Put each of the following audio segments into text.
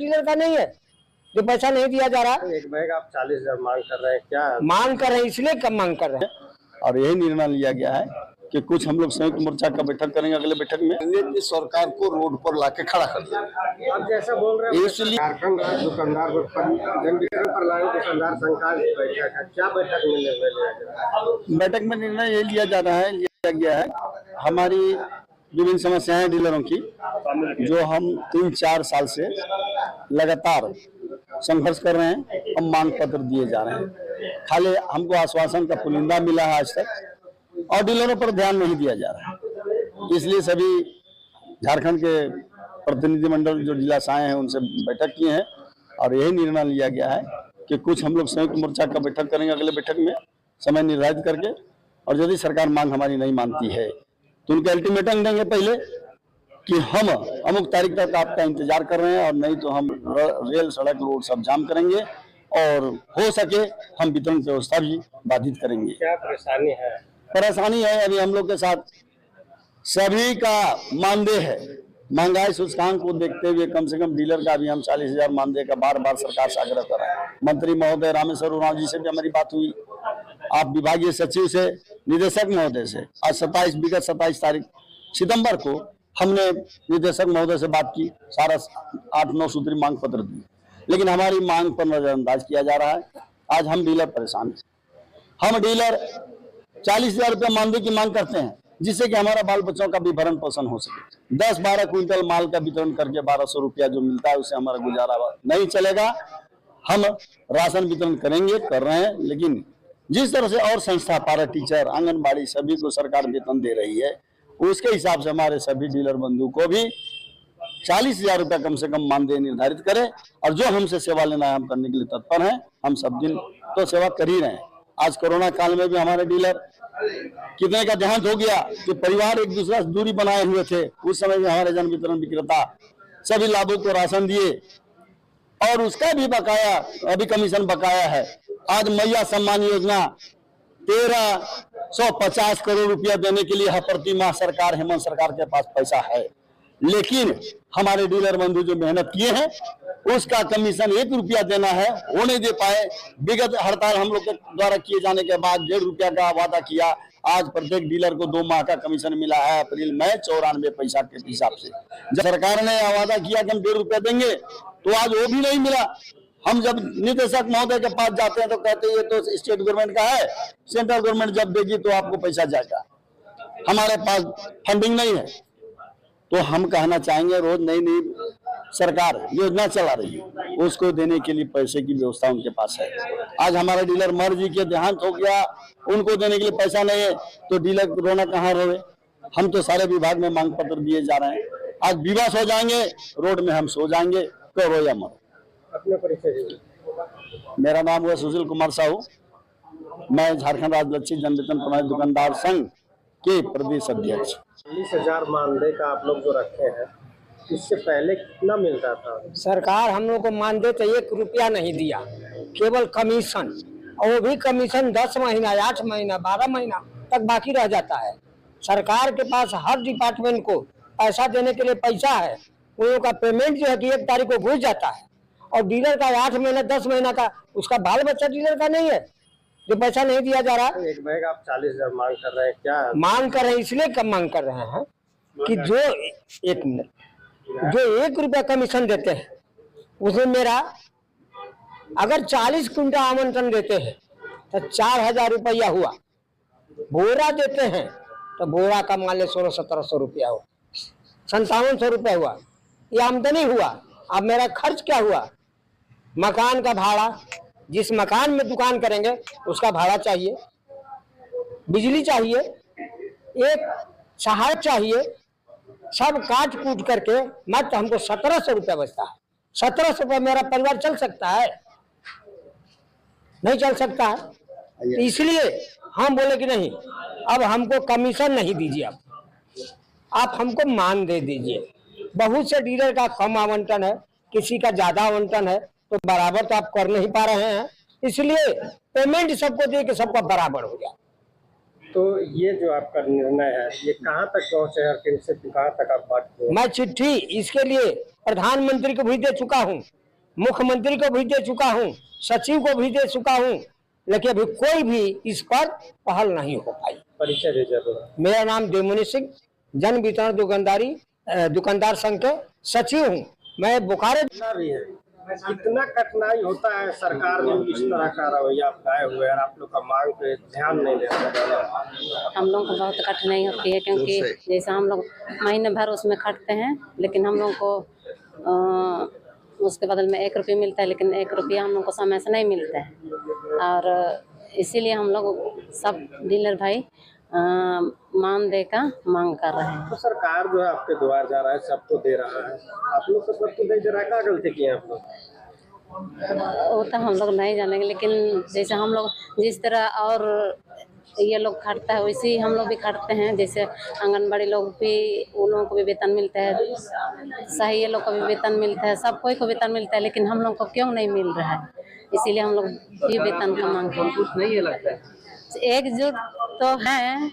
Dealer का नहीं है जो पैसा नहीं दिया जा रहा। एक बैग आप 40,000 मांग कर रहे हैं, क्या मांग कर रहे हैं, इसलिए कम मांग कर रहे हैं। और यही निर्णय लिया गया है कि कुछ हम लोग संयुक्त मोर्चा का बैठक करेंगे अगले बैठक में, कि सरकार को रोड पर लाके खड़ा कर देंगे। आप जैसा बोल रहे हैं इसलिए झारखंड राज्य दुकानदार जन वितरण प्रणाली दुकानदार संघ का बैठक है, क्या बैठक में निर्णय लिया गया? बैठक में निर्णय ये लिया गया है हमारी विभिन्न समस्याएं डीलरों की, जो हम 3-4 साल से लगातार संघर्ष कर रहे हैं, हम मांग पत्र दिए जा रहे हैं। खाली हमको आश्वासन का पुलिंदा मिला है आज तक, और डीलरों पर ध्यान नहीं दिया जा रहा है। इसलिए सभी झारखंड के प्रतिनिधिमंडल जो जिला से आए हैं उनसे बैठक किए हैं, और यही निर्णय लिया गया है कि कुछ हम लोग संयुक्त मोर्चा का बैठक करेंगे अगले बैठक में, समय निर्धारित करके, और यदि सरकार मांग हमारी नहीं मानती है तो उनके अल्टीमेटम देंगे पहले कि हम अमुक तारीख तक आपका इंतजार कर रहे हैं, और नहीं तो हम रेल सड़क रोड सब जाम करेंगे, और हो सके हम वितरण व्यवस्था भी बाधित करेंगे। क्या परेशानी है? परेशानी है अभी हम लोग के साथ सभी का मानदेय है, महंगाई सूचकांक को देखते हुए कम से कम डीलर का भी हम 40,000 मानदेय का बार बार सरकार से आग्रह कर रहे हैं। मंत्री महोदय रामेश्वर उरांव जी से भी हमारी बात हुई, आप विभागीय सचिव से, निदेशक महोदय से, आज 27 सितंबर को हमने निदेशक महोदय से बात की, सारा 8-9 सूत्री मांग पत्र दी, लेकिन हमारी मांग पर नजरअंदाज किया जा रहा है। आज हम डीलर परेशान हैं। हम डीलर 40,000 रुपया मानदेय की मांग करते हैं, जिससे कि हमारा बाल बच्चों का भी भरण पोषण हो सके। 10-12 क्विंटल माल का वितरण करके 1200 रुपया जो मिलता है उससे हमारा गुजारा नहीं चलेगा। हम राशन वितरण करेंगे, कर रहे हैं, लेकिन जिस तरह से और संस्था, पारा टीचर, आंगनबाड़ी सभी को सरकार वेतन दे रही है, उसके हिसाब से हमारे सभी डीलर बंधु को भी 40,000 रुपया कम से कम मानदेय निर्धारित करें, और जो हमसे सेवा लेना है हम करने के लिए तत्पर हैं। हम सब दिन तो सेवा कर ही रहे हैं। आज कोरोना काल में भी हमारे डीलर कितने का देहांत हो गया कि परिवार एक दूसरे से दूरी बनाए हुए थे, उस समय भी हमारे जन वितरण विक्रेता सभी लाभों को राशन दिए, और उसका भी बकाया अभी कमीशन बकाया है। आज मैया सम्मान योजना 1350 करोड़ रुपया देने के लिए प्रति माह सरकार, हेमंत सरकार के पास पैसा है, लेकिन हमारे डीलर बंधु जो मेहनत किए हैं उसका कमीशन 1 रुपया देना है, वो नहीं दे पाए। विगत हड़ताल हम लोग के द्वारा किए जाने के बाद 1.5 रुपया का वादा किया, आज प्रत्येक डीलर को 2 माह का कमीशन मिला है अप्रैल में 94 पैसा के हिसाब से। जब सरकार ने वादा किया कि हम 1.5 रुपया देंगे, तो आज वो भी नहीं मिला। हम जब निदेशक महोदय के पास जाते हैं तो कहते हैं ये तो स्टेट गवर्नमेंट का है, सेंट्रल गवर्नमेंट जब देगी तो आपको पैसा जाएगा, हमारे पास फंडिंग नहीं है। तो हम कहना चाहेंगे, रोज नई नई सरकार योजना चला रही है, उसको देने के लिए पैसे की व्यवस्था उनके पास है। आज हमारे डीलर मर जी के देहांत हो गया, उनको देने के लिए पैसा नहीं है, तो डीलर रोना कहाँ रोए। हम तो सारे विभाग में मांग पत्र दिए जा रहे हैं। आज विवश हो जाएंगे, रोड में हम सो जाएंगे, तो रो या मरो। अपने परिचय? मेरा नाम हुआ सुशील कुमार साहू, मैं झारखंड राज्य लक्षित जन वितरण प्रणाली दुकानदार संघ के प्रदेश अध्यक्ष। 40,000 मानदेय का आप लोग जो रखे हैं, इससे पहले कितना मिलता था? सरकार हम लोग को मानदेय तो 1 रुपया नहीं दिया, केवल कमीशन, और वो भी कमीशन 10 महीना, 8 महीना, 12 महीना तक बाकी रह जाता है। सरकार के पास हर डिपार्टमेंट को पैसा देने के लिए पैसा है, उन लोगों का पेमेंट जो है कि 1 तारीख को घुस जाता है, और डीलर का 8 महीना 10 महीना का उसका बाल बच्चा डीलर का नहीं है जो पैसा नहीं दिया जा रहा। एक बैग आप 40,000 मांग कर रहे हैं, क्या मांग कर रहे हैं, इसलिए कम मांग कर रहे हैं कि जो 1 रुपया कमीशन देते हैं उसमें मेरा अगर 40 क्विंटल आमंत्रण देते हैं तो 4,000 रुपया हुआ। बोरा देते हैं तो बोरा का मान ले 1600-1700 रुपया हुआ, 5700 रुपया हुआ, ये आमदनी हुआ। अब मेरा खर्च क्या हुआ? मकान का भाड़ा, जिस मकान में दुकान करेंगे उसका भाड़ा चाहिए, बिजली चाहिए, एक सहायक चाहिए, सब काट कूट करके मत हमको 1700 रुपया बचता है। 1700 रुपया मेरा परिवार चल सकता है? नहीं चल सकता है। इसलिए हम बोले कि नहीं, अब हमको कमीशन नहीं दीजिए, आप हमको मानदेय दीजिए। बहुत से डीलर का कम आवंटन है, किसी का ज्यादा आवंटन है, तो बराबर तो आप कर नहीं पा रहे हैं, इसलिए पेमेंट सबको दे के सबका बराबर हो जाए। तो ये जो आपका निर्णय है ये कहाँ तक पहुँचे है, किनसे कहाँ तक आप बात किए? मैं चिट्ठी इसके लिए प्रधानमंत्री को भी दे चुका हूँ, मुख्यमंत्री को भी दे चुका हूँ, सचिव को भी दे चुका हूँ, लेकिन अभी कोई भी इस पर पहल नहीं हो पाई। परिचय दीजिए थोड़ा। मेरा नाम देवमुनि सिंह, जन वितरण दुकानदार संघ के सचिव हूँ। मैं बोकारो भी है, कितना कठिनाई होता है सरकार जो इस तरह का रवैया अपनाए हुए और आप लोग का मांग पे ध्यान नहीं देता? हम लोग को बहुत कठिनाई होती है, क्योंकि जैसे हम लोग महीने भर उसमें खटते हैं, लेकिन हम लोग को उसके बदल में 1 रुपये मिलता है, लेकिन 1 रुपया हम लोग को समय से नहीं मिलता है। और इसीलिए हम लोग सब डीलर भाई मानदेय का मांग कर रहे हैं। तो सरकार जो है आपके द्वार जा रहा है, सबको दे रहा है, आप लोग को सबको दे रहा है, क्या गलती किए आप लोग? वो तो हम लोग नहीं जानेंगे, लेकिन जैसे हम लोग जिस तरह और ये लोग खटता है वैसे ही हम लोग भी खटते हैं। जैसे आंगनबाड़ी लोग भी, उन लोगों को भी वेतन मिलता है, सही लोग को भी वेतन मिलता है, सब कोई को वेतन मिलता है, लेकिन हम लोग को क्यों नहीं मिल रहा है? इसीलिए हम लोग भी वेतन का मांग करते कुछ नहीं है लगता है। एकजुट तो है,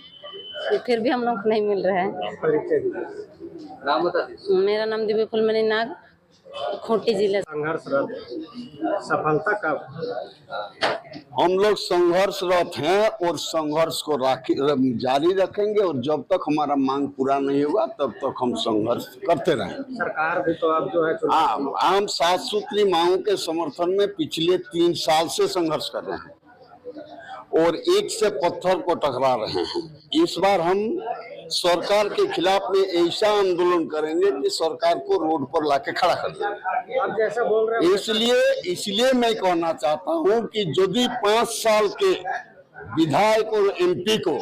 फिर भी हम लोग को नहीं मिल रहा है। परिचय दीजिए। मेरा नाम दिव्य फुलमणि नाग, खूंटी जिले। संघर्षरत सफलता कब? हम लोग संघर्षरत हैं और संघर्ष को जारी रखेंगे, और जब तक हमारा मांग पूरा नहीं होगा तब तक हम संघर्ष करते रहेंगे। सरकार भी तो अब जो है आम 7 सूत्री मांगों के समर्थन में पिछले 3 साल से संघर्ष कर रहे हैं और एक से पत्थर को टकरा रहे हैं। इस बार हम सरकार के खिलाफ में ऐसा आंदोलन करेंगे कि सरकार को रोड पर लाके खड़ा कर देंगे। आप जैसा बोल रहे हैं, इसलिए मैं कहना चाहता हूं कि यदि 5 साल के विधायक और एमपी को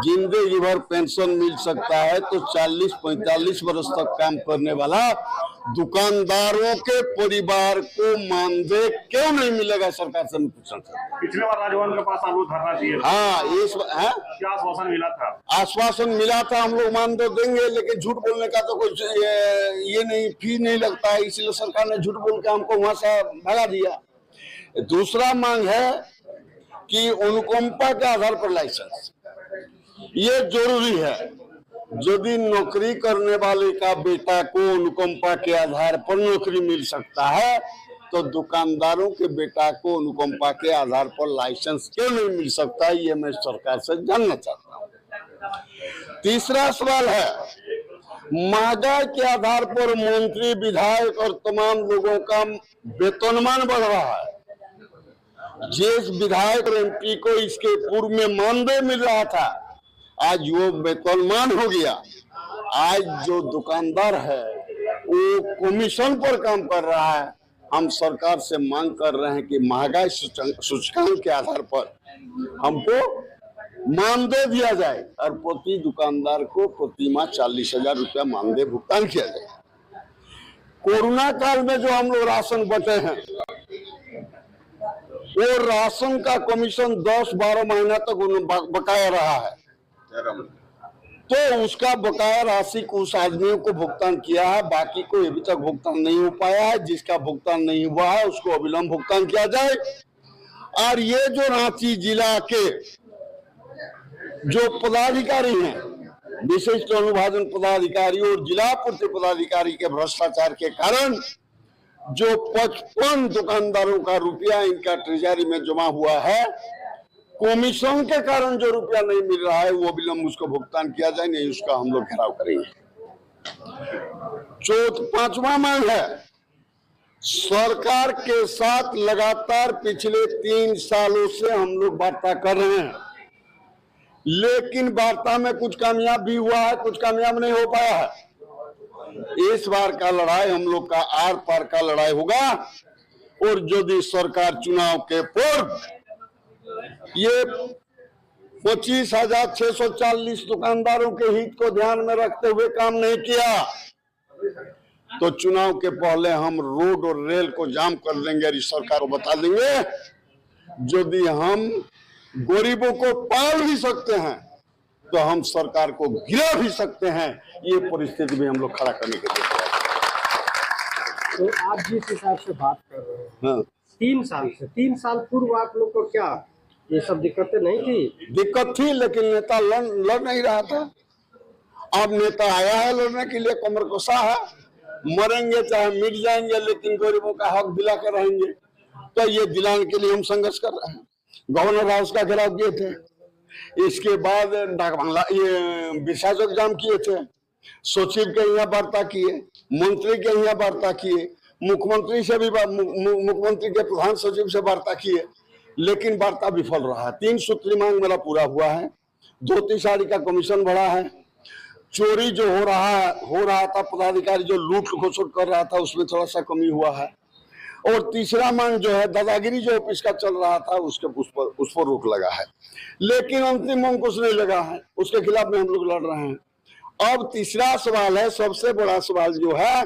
जिंदगी भर पेंशन मिल सकता है, तो 40-45 वर्ष तक काम करने वाला दुकानदारों के परिवार को मानदेय क्यों नहीं मिलेगा? सरकार से पूछना चाहता हूं। पिछले बार राजभवन के पास आप लोग धरना दिए, हाँ, क्या आश्वासन मिला था? आश्वासन मिला था, हम लोग मानदेय देंगे, लेकिन झूठ बोलने का तो कुछ ये नहीं, फी नहीं लगता है, इसलिए सरकार ने झूठ बोल के हमको वहां से भगा दिया। दूसरा मांग है कि अनुकंपा के आधार पर लाइसेंस, ये जरूरी है। यदि नौकरी करने वाले का बेटा को अनुकंपा के आधार पर नौकरी मिल सकता है, तो दुकानदारों के बेटा को अनुकंपा के आधार पर लाइसेंस क्यों नहीं मिल सकता? ये मैं सरकार से जानना चाहता हूँ। तीसरा सवाल है, महंगाई के आधार पर मंत्री, विधायक और तमाम लोगों का वेतनमान बढ़ रहा है। जिस विधायक और एमपी को इसके पूर्व में मानदेय मिल रहा था, आज वो वेतनमान हो गया। आज जो दुकानदार है वो कमीशन पर काम कर रहा है। हम सरकार से मांग कर रहे हैं कि महंगाई सूचकांक के आधार पर हमको मानदेय दिया जाए और प्रति दुकानदार को प्रति माह 40,000 रुपया मानदेय भुगतान किया जाए। कोरोना काल में जो हम लोग राशन बचे हैं, वो राशन का कमीशन 10-12 महीना तक बकाया रहा है, तो उसका बकाया राशि को उस आदमियों को भुगतान किया है, बाकी को अभी तक भुगतान नहीं हो पाया है। जिसका भुगतान नहीं हुआ है उसको अविलंब भुगतान किया जाए। और ये जो रांची जिला के जो पदाधिकारी हैं, विशिष्ट अनुभाजन पदाधिकारी और जिला पूर्ति पदाधिकारी के भ्रष्टाचार के कारण जो 55 दुकानदारों का रुपया इनका ट्रेजरी में जमा हुआ है, कमीशन के कारण जो रुपया नहीं मिल रहा है, वो विलंब उसको भुगतान किया जाए, नहीं उसका हम लोग घेराव करेंगे। 5वां मांग है, सरकार के साथ लगातार पिछले 3 सालों से हम लोग वार्ता कर रहे हैं, लेकिन वार्ता में कुछ कामयाब भी हुआ है, कुछ कामयाब नहीं हो पाया है। इस बार का लड़ाई हम लोग का आर पार का लड़ाई होगा, और यदि सरकार चुनाव के पूर्व ये 25,640 दुकानदारों के हित को ध्यान में रखते हुए काम नहीं किया, तो चुनाव के पहले हम रोड और रेल को जाम कर देंगे और इस सरकार को बता देंगे, यदि हम गरीबों को पाल भी सकते हैं तो हम सरकार को गिरा भी सकते हैं। ये परिस्थिति भी हम लोग खड़ा करने के लिए। तो आप जिस हिसाब से बात कर रहे हैं, 3 साल पूर्व आप लोग को क्या ये सब दिक्कतें नहीं थी। दिक्कत थी, लेकिन नेता लड़ नहीं रहा था। अब नेता आया है लड़ने के लिए, कमर कसा है, मरेंगे चाहे मिट जाएंगे, लेकिन गरीबों का हक दिला कर रहेंगे। तो ये दिलाने के लिए हम संघर्ष कर रहे हैं। गवर्नर हाउस का घेराव किए थे, इसके बाद डाक बांग्ला ये बिरसा चौक जाम किए थे, सचिव के यहाँ वार्ता किए, मंत्री के यहाँ वार्ता किए, मुख्यमंत्री से भी मुख्यमंत्री के प्रधान सचिव से वार्ता किए, लेकिन वार्ता विफल रहा। 3 सूत्री मांग मेरा पूरा हुआ है। धोती साड़ी का कमीशन बढ़ा है, चोरी जो हो रहा था, पदाधिकारी जो लूट खसोट कर रहा था, उसमें थोड़ा सा कमी हुआ है। और तीसरा मांग जो है, दादागिरी जो ऑफिस का चल रहा था, उस पर रोक लगा है। लेकिन अंतिम अंकुश नहीं लगा है, उसके खिलाफ में हम लोग लड़ रहे हैं। अब तीसरा सवाल है, सबसे बड़ा सवाल जो है,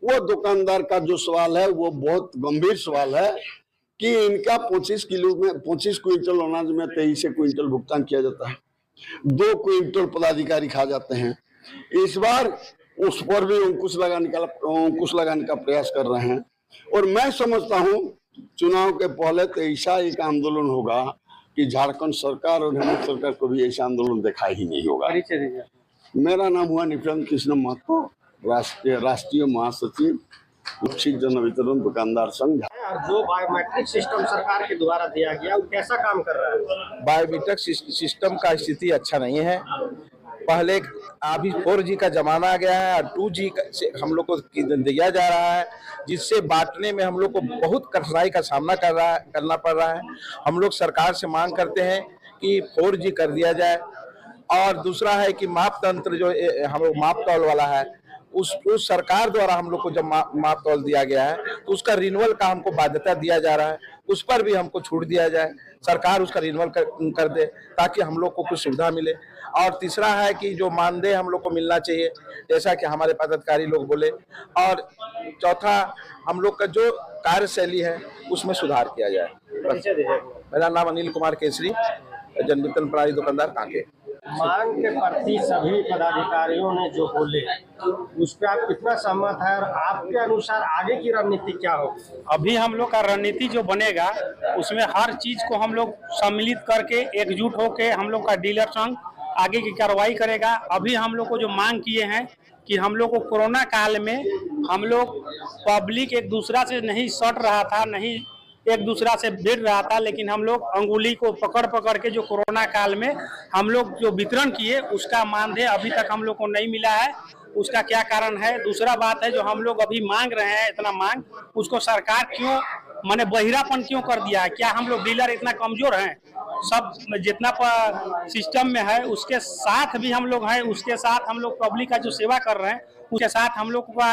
वो दुकानदार का जो सवाल है, वो बहुत गंभीर सवाल है कि इनका 25 क्विंटल अनाज में 23 क्विंटल भुगतान किया जाता है, 2 क्विंटल पदाधिकारी खा जाते हैं। इस बार उस पर भी अंकुश लगाने का प्रयास कर रहे हैं। और मैं समझता हूं चुनाव के पहले तो ऐसा एक आंदोलन होगा कि झारखंड सरकार और हेमंत सरकार को भी ऐसा आंदोलन देखा ही नहीं होगा। मेरा नाम हुआ नित्यानंद कृष्ण महतो, राष्ट्रीय महासचिव लक्षित जन वितरण दुकानदार संघ। जो बायोमेट्रिक सिस्टम सरकार के द्वारा दिया गया, वो कैसा काम कर रहा है? बायोमेट्रिक सिस्टम का स्थिति अच्छा नहीं है। पहले अभी 4G का जमाना आ गया है और 2G से हम लोग को दिया जा रहा है, जिससे बांटने में हम लोग को बहुत कठिनाई का सामना करना पड़ रहा है। हम लोग सरकार से मांग करते हैं कि 4G कर दिया जाए। और दूसरा है कि माप तंत्र जो हम लोग माप तौल वाला है, उस सरकार द्वारा हम लोग को जब माप तौल दिया गया है, तो उसका रिन्यूअल का हमको बाध्यता दिया जा रहा है, उस पर भी हमको छूट दिया जाए, सरकार उसका रिन्यूअल कर दे ताकि हम लोग को कुछ सुविधा मिले। और तीसरा है कि जो मानदेय हम लोग को मिलना चाहिए, जैसा कि हमारे पदाधिकारी लोग बोले। और चौथा, हम लोग का जो कार्यशैली है उसमें सुधार किया जाए। मेरा नाम अनिल कुमार केसरी, जनवितरण प्रणाली दुकानदार कांके। मांग के प्रति सभी पदाधिकारियों ने जो बोले, उस पर आप कितना सहमत है और आपके अनुसार आगे की रणनीति क्या होगी? अभी हम लोग का रणनीति जो बनेगा, उसमें हर चीज को हम लोग सम्मिलित करके एकजुट होके हम लोग का डीलर संघ आगे की कार्रवाई करेगा। अभी हम लोग को जो मांग किए हैं कि हम लोग को कोरोना काल में हम लोग पब्लिक एक दूसरा से नहीं सट रहा था, नहीं एक दूसरा से भिड़ रहा था, लेकिन हम लोग अंगुली को पकड़ के जो कोरोना काल में हम लोग जो वितरण किए, उसका मानदेय अभी तक हम लोग को नहीं मिला है। उसका क्या कारण है? दूसरा बात है, जो हम लोग अभी मांग रहे हैं इतना मांग, उसको सरकार क्यों माने बहिरापन क्यों कर दिया है? क्या हम लोग डीलर इतना कमजोर हैं? सब जितना सिस्टम में है उसके साथ भी हम लोग हैं, उसके साथ हम लोग पब्लिक का जो सेवा कर रहे हैं, उसके साथ हम लोग का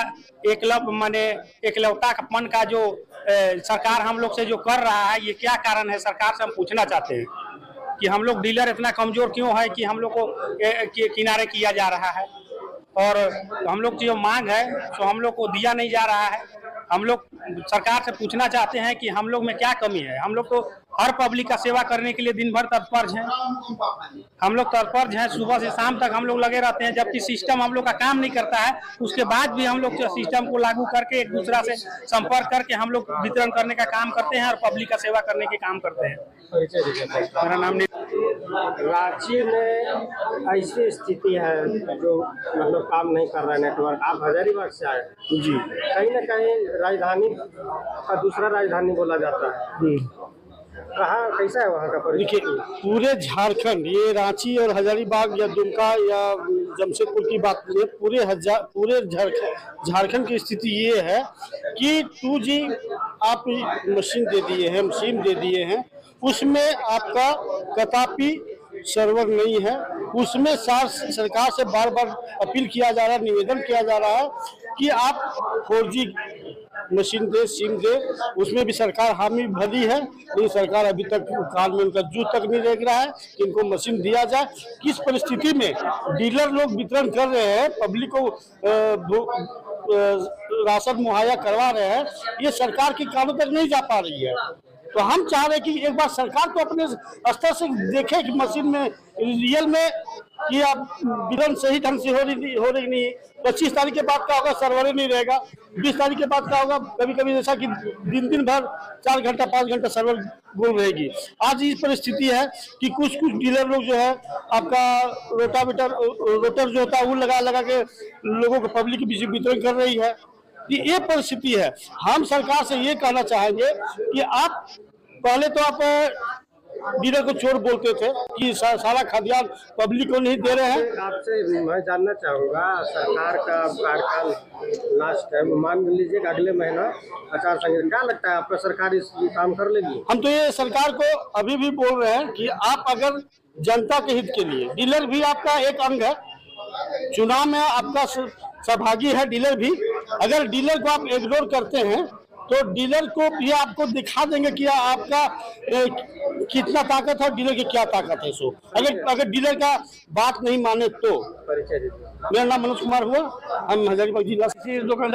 एकलौतापन का जो सरकार हम लोग से जो कर रहा है, ये क्या कारण है? सरकार से हम पूछना चाहते हैं कि हम लोग डीलर इतना कमजोर क्यों है कि हम लोग को किनारे किया जा रहा है, और हम लोग की जो मांग है तो हम लोग को दिया नहीं जा रहा है। हम लोग सरकार से पूछना चाहते हैं कि हम लोग में क्या कमी है। हम लोग तो हर पब्लिक का सेवा करने के लिए दिन भर तत्पर हैं, हम लोग तत्पर हैं, सुबह से शाम तक हम लोग लगे रहते हैं, जबकि सिस्टम हम लोग का काम नहीं करता है। उसके बाद भी हम लोग सिस्टम को लागू करके एक दूसरा से संपर्क करके हम लोग वितरण करने का काम करते हैं और पब्लिक का सेवा करने के काम करते हैं। मेरा नाम रांची में ऐसी स्थिति है जो मतलब काम नहीं कर रहा है नेटवर्क। आप हजारीबाग से आए जी, कहीं ना कहीं राजधानी का दूसरा राजधानी बोला जाता है, कहाँ कैसा है वहाँ का परिस्थिति? देखिए, पूरे झारखंड, ये रांची और हजारीबाग या दुमका या जमशेदपुर की बात नहीं है, पूरे झारखंड की स्थिति ये है कि 2G आप मशीन दे दिए हैं, उसमें आपका कदापि सर्वर नहीं है। उसमें सरकार से बार बार अपील किया जा रहा है, निवेदन किया जा रहा है कि आप 4G मशीन दे, सिम दे। उसमें भी सरकार हामी भरी है, लेकिन सरकार अभी तक कान में उनका जूत तक नहीं देख रहा है कि इनको मशीन दिया जाए। किस परिस्थिति में डीलर लोग वितरण कर रहे हैं, पब्लिक को राशन मुहैया करवा रहे हैं, ये सरकार के कानों तक नहीं जा पा रही है। तो हम चाह रहे हैं कि एक बार सरकार को अपने स्तर से देखे कि मशीन में रियल में कि आप वितरण सही ढंग से हो रही नहीं है। 25 तारीख के बाद का होगा, सर्वर नहीं रहेगा। 20 तारीख के बाद का होगा, कभी कभी जैसा कि दिन भर 4 घंटा 5 घंटा सर्वर गुल रहेगी। आज इस परिस्थिति है कि कुछ डीलर लोग जो है आपका रोटर जो होता है वो लगा के लोगों को पब्लिक के बीच वितरण कर रही है। ये परिस्थिति है। हम सरकार से ये कहना चाहेंगे कि आप पहले तो आप डीलर को चोर बोलते थे कि सारा खाद्यान्न पब्लिक को नहीं दे रहे हैं। आपसे मैं जानना चाहूँगा, सरकार का कार्यकाल लास्ट है, मान लीजिए कि अगले महीना आचार संहिता, क्या लगता है आपका सरकार इस काम कर लेगी? हम तो ये सरकार को अभी भी बोल रहे हैं कि आप अगर जनता के हित के लिए, डीलर भी आपका एक अंग है, चुनाव में आपका सहभागी है डीलर भी। अगर डीलर को आप इग्नोर करते हैं तो डीलर को भी आपको दिखा देंगे कि आपका कितना ताकत है, डीलर की क्या ताकत है। सो अगर डीलर का बात नहीं माने तो। परिचय दीजिए। मेरा नाम मनोज कुमार हुआ, हम हजारीबाग जिला से दुकानदार।